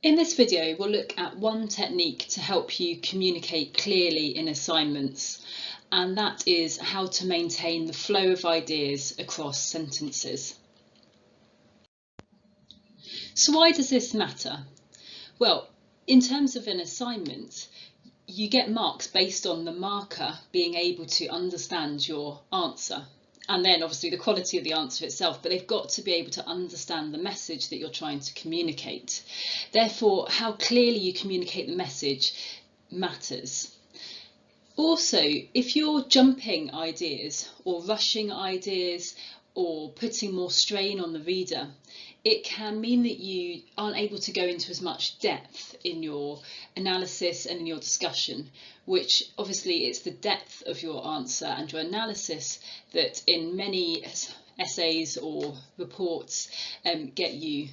In this video, we'll look at one technique to help you communicate clearly in assignments, and that is how to maintain the flow of ideas across sentences. So why does this matter? Well, in terms of an assignment, you get marks based on the marker being able to understand your answer. And then obviously the quality of the answer itself, but they've got to be able to understand the message that you're trying to communicate. Therefore, how clearly you communicate the message matters. Also, if you're jumping ideas or rushing ideas or putting more strain on the reader, it can mean that you aren't able to go into as much depth in your analysis and in your discussion, which obviously it's the depth of your answer and your analysis that in many essays or reports get you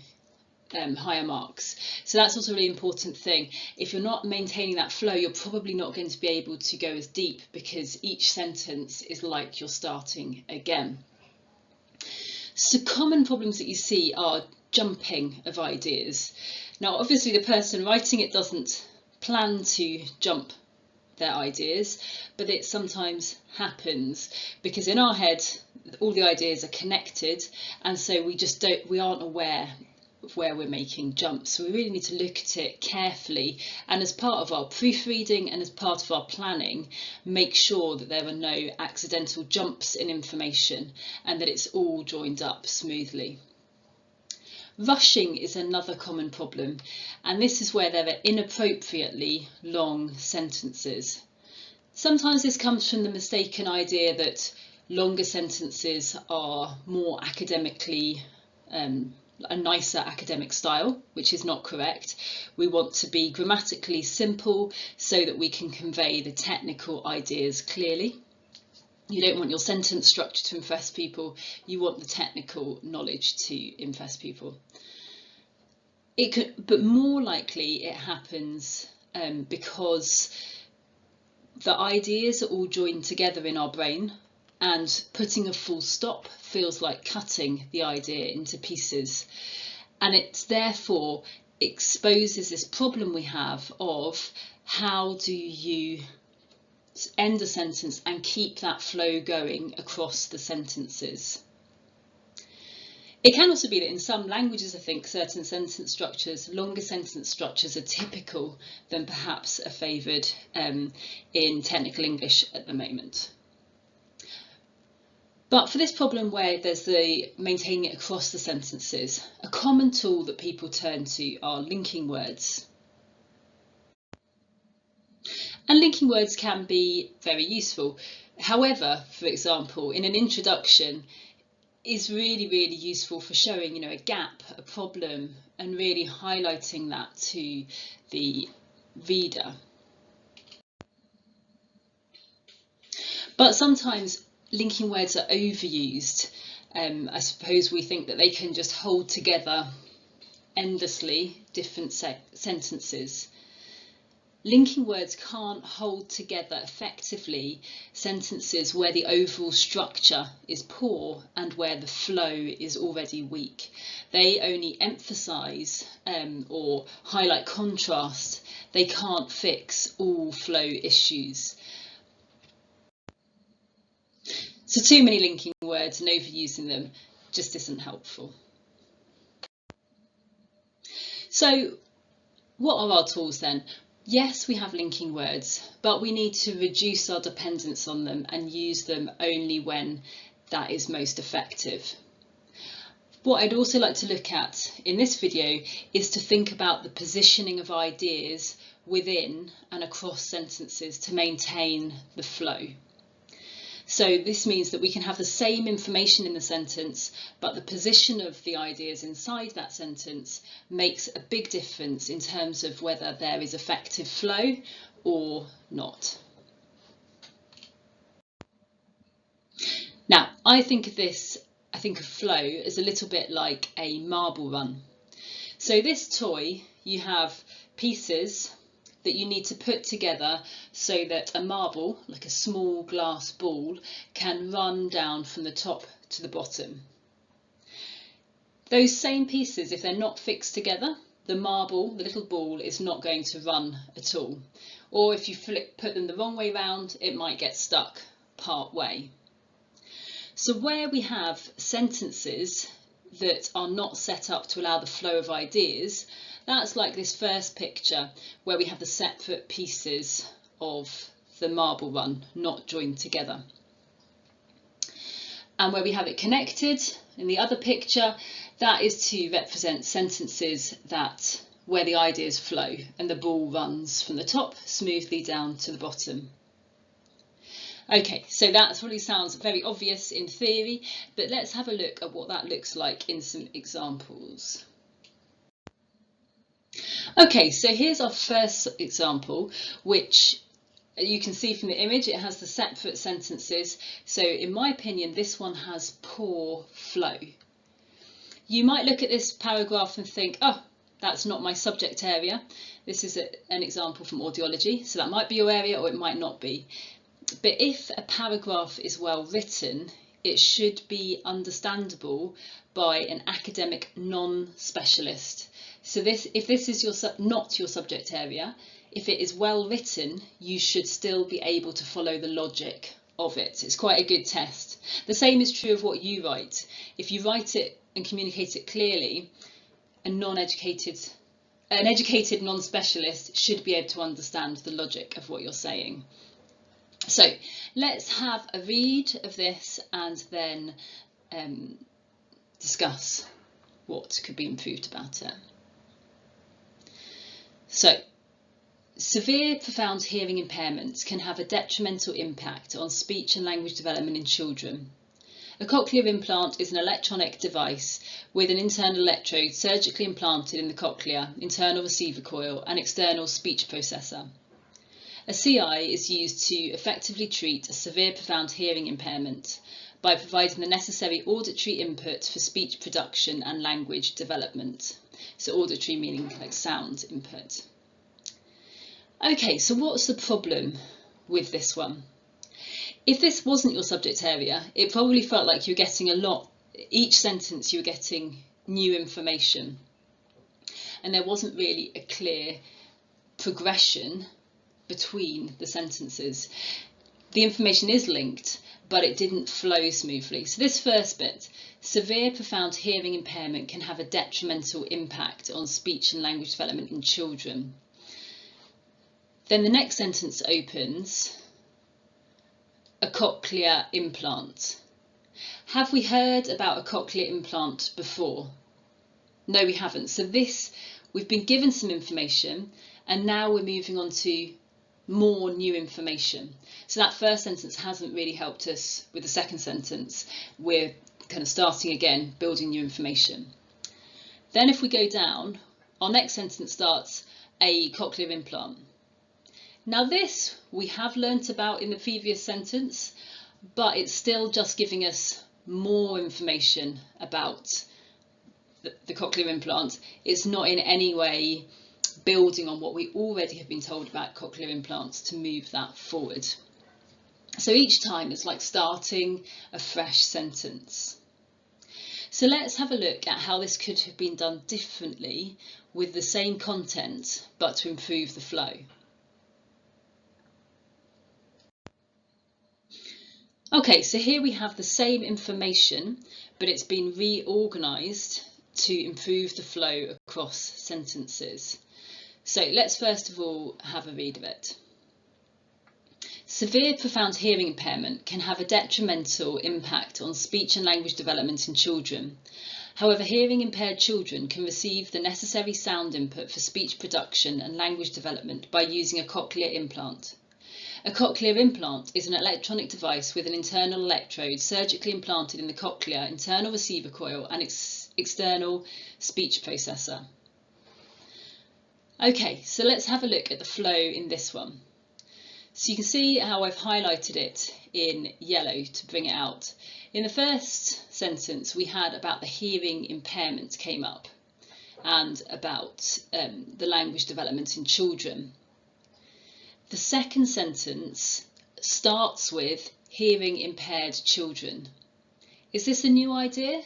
higher marks. So that's also a really important thing. If you're not maintaining that flow, you're probably not going to be able to go as deep because each sentence is like you're starting again. So common problems that you see are jumping of ideas. Now obviously the person writing it doesn't plan to jump their ideas, but it sometimes happens because in our head all the ideas are connected, and so we aren't aware of where we're making jumps. So we really need to look at it carefully, and as part of our proofreading and as part of our planning, make sure that there are no accidental jumps in information and that it's all joined up smoothly. Rushing is another common problem, and this is where there are inappropriately long sentences. Sometimes this comes from the mistaken idea that longer sentences are more academically a nicer academic style, which is not correct. We want to be grammatically simple so that we can convey the technical ideas clearly. You don't want your sentence structure to impress people, you want the technical knowledge to impress people. But more likely it happens because the ideas are all joined together in our brain, and putting a full stop feels like cutting the idea into pieces, and it therefore exposes this problem we have of how do you end a sentence and keep that flow going across the sentences. It can also be that in some languages, I think, certain sentence structures, longer sentence structures are typical than perhaps are favoured in technical English at the moment. But for this problem where there's the maintaining it across the sentences, a common tool that people turn to are linking words. And linking words can be very useful. However, for example, in an introduction is really useful for showing, a gap, a problem, and really highlighting that to the reader. But sometimes linking words are overused. I suppose we think that they can just hold together endlessly different sentences. Linking words can't hold together effectively sentences where the overall structure is poor and where the flow is already weak. They only emphasise or highlight contrast. They can't fix all flow issues. So too many linking words and overusing them just isn't helpful. So what are our tools then? Yes, we have linking words, but we need to reduce our dependence on them and use them only when that is most effective. What I'd also like to look at in this video is to think about the positioning of ideas within and across sentences to maintain the flow. So this means that we can have the same information in the sentence, but the position of the ideas inside that sentence makes a big difference in terms of whether there is effective flow or not. Now, I think of flow as a little bit like a marble run. So this toy, you have pieces that you need to put together so that a marble, like a small glass ball, can run down from the top to the bottom. Those same pieces, if they're not fixed together, the marble, the little ball, is not going to run at all. Or if you put them the wrong way round, it might get stuck part way. So where we have sentences that are not set up to allow the flow of ideas, that's like this first picture where we have the separate pieces of the marble run not joined together. And where we have it connected in the other picture, that is to represent sentences where the ideas flow and the ball runs from the top smoothly down to the bottom. Okay, so that probably sounds very obvious in theory, but let's have a look at what that looks like in some examples. Okay, so here's our first example, which you can see from the image, it has the separate sentences. So in my opinion, this one has poor flow. You might look at this paragraph and think, oh, that's not my subject area. This is an example from audiology, so that might be your area or it might not be. But if a paragraph is well written, it should be understandable by an academic non-specialist. So if this is not your subject area, if it is well written, you should still be able to follow the logic of it. It's quite a good test. The same is true of what you write. If you write it and communicate it clearly, an educated non-specialist should be able to understand the logic of what you're saying. So let's have a read of this and then discuss what could be improved about it. So, severe profound hearing impairment can have a detrimental impact on speech and language development in children. A cochlear implant is an electronic device with an internal electrode surgically implanted in the cochlea, internal receiver coil and external speech processor. A CI is used to effectively treat a severe profound hearing impairment by providing the necessary auditory input for speech production and language development. So auditory meaning like sound input. Okay, so what's the problem with this one? If this wasn't your subject area, it probably felt like you're getting each sentence you're getting new information. And there wasn't really a clear progression between the sentences. The information is linked, but it didn't flow smoothly. So this first bit, severe profound hearing impairment can have a detrimental impact on speech and language development in children. Then the next sentence opens, a cochlear implant. Have we heard about a cochlear implant before? No, we haven't. So we've been given some information and now we're moving on to more new information. So that first sentence hasn't really helped us with the second sentence. We're kind of starting again, building new information. Then if we go down, our next sentence starts, a cochlear implant. Now this we have learnt about in the previous sentence, but it's still just giving us more information about the cochlear implant. It's not in any way building on what we already have been told about cochlear implants to move that forward. So each time it's like starting a fresh sentence. So let's have a look at how this could have been done differently with the same content, but to improve the flow. Okay, so here we have the same information, but it's been reorganised to improve the flow across sentences. So let's first of all have a read of it. Severe profound hearing impairment can have a detrimental impact on speech and language development in children. However, hearing impaired children can receive the necessary sound input for speech production and language development by using a cochlear implant. A cochlear implant is an electronic device with an internal electrode surgically implanted in the cochlea, internal receiver coil and external speech processor. Okay, so let's have a look at the flow in this one. So you can see how I've highlighted it in yellow to bring it out. In the first sentence we had about the hearing impairment came up and about the language development in children. The second sentence starts with hearing impaired children. Is this a new idea?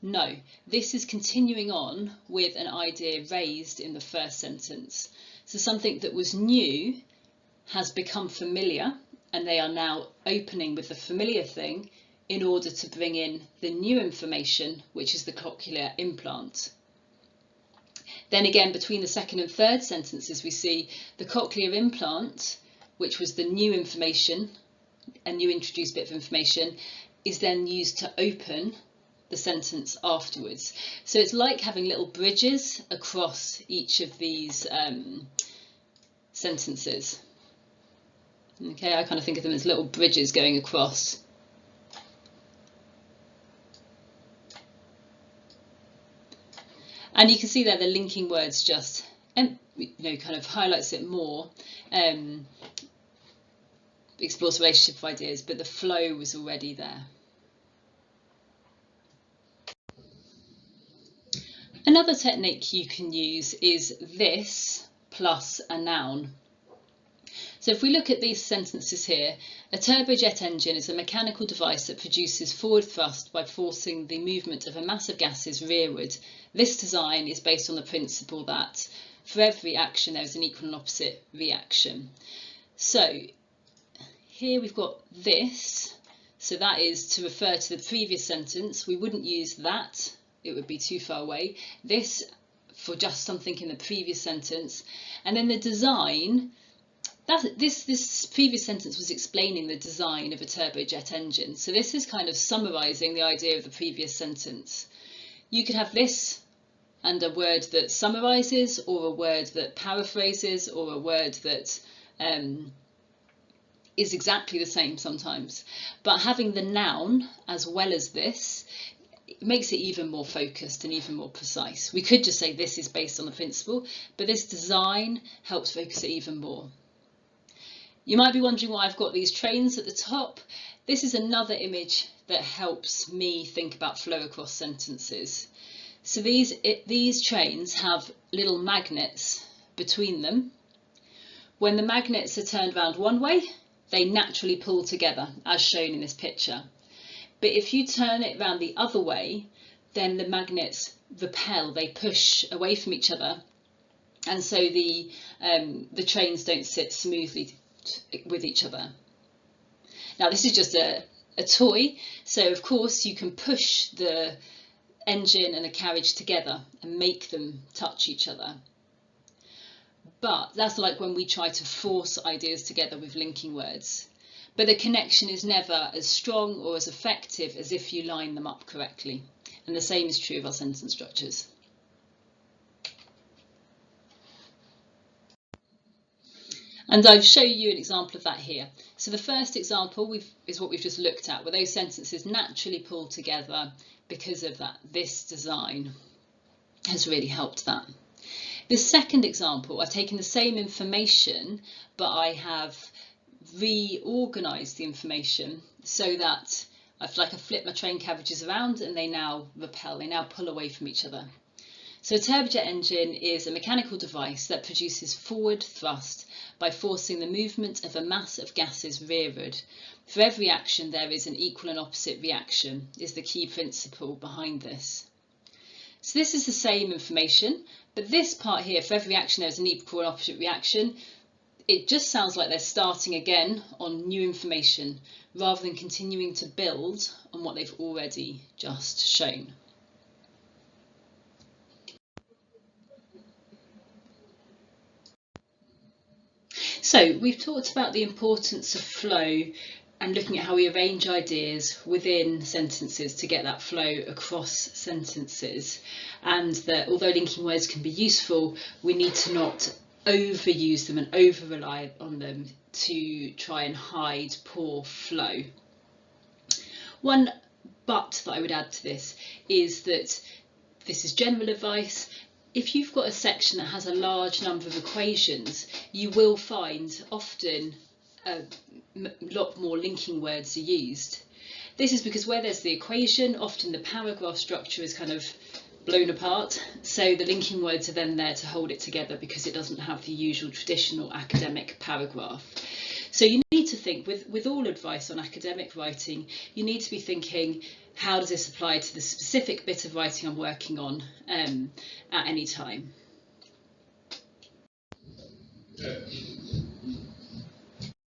No, this is continuing on with an idea raised in the first sentence. So something that was new has become familiar, and they are now opening with the familiar thing in order to bring in the new information, which is the cochlear implant. Then again, between the second and third sentences, we see the cochlear implant, which was the new information, a new introduced bit of information, is then used to open the sentence afterwards. So it's like having little bridges across each of these sentences. Okay, I kind of think of them as little bridges going across. And you can see there the linking words just, kind of highlights it more, explores the relationship of ideas, but the flow was already there. Another technique you can use is this plus a noun. So if we look at these sentences here, a turbojet engine is a mechanical device that produces forward thrust by forcing the movement of a mass of gases rearward. This design is based on the principle that for every action there is an equal and opposite reaction. So here we've got this, so that is to refer to the previous sentence. We wouldn't use that, it would be too far away. This for just something in the previous sentence, and then the design. This previous sentence was explaining the design of a turbojet engine, so this is kind of summarising the idea of the previous sentence. You could have this and a word that summarises, or a word that paraphrases, or a word that is exactly the same sometimes. But having the noun as well as this makes it even more focused and even more precise. We could just say this is based on the principle, but this design helps focus it even more. You might be wondering why I've got these trains at the top. This is another image that helps me think about flow across sentences. So these trains have little magnets between them. When the magnets are turned around one way, they naturally pull together, as shown in this picture. But if you turn it around the other way, then the magnets repel, they push away from each other, and so the trains don't sit smoothly with each other. Now this is just a toy, so of course you can push the engine and a carriage together and make them touch each other. But that's like when we try to force ideas together with linking words. But the connection is never as strong or as effective as if you line them up correctly. And the same is true of our sentence structures. And I've shown you an example of that here. So the first example is what we've just looked at, where those sentences naturally pull together because of this design has really helped that. The second example, I've taken the same information, but I have reorganised the information so that I've flipped my train carriages around and they now repel, they now pull away from each other. So a turbojet engine is a mechanical device that produces forward thrust by forcing the movement of a mass of gases rearward. For every action there is an equal and opposite reaction, is the key principle behind this. So this is the same information, but this part here, for every action there is an equal and opposite reaction, it just sounds like they're starting again on new information rather than continuing to build on what they've already just shown. So we've talked about the importance of flow and looking at how we arrange ideas within sentences to get that flow across sentences, and that although linking words can be useful, we need to not overuse them and over rely on them to try and hide poor flow. One but that I would add to this is that this is general advice. If you've got a section that has a large number of equations, you will find often a lot more linking words are used. This is because where there's the equation, often the paragraph structure is kind of blown apart, so the linking words are then there to hold it together because it doesn't have the usual traditional academic paragraph. So you need to think, with all advice on academic writing, you need to be thinking how does this apply to the specific bit of writing I'm working on at any time.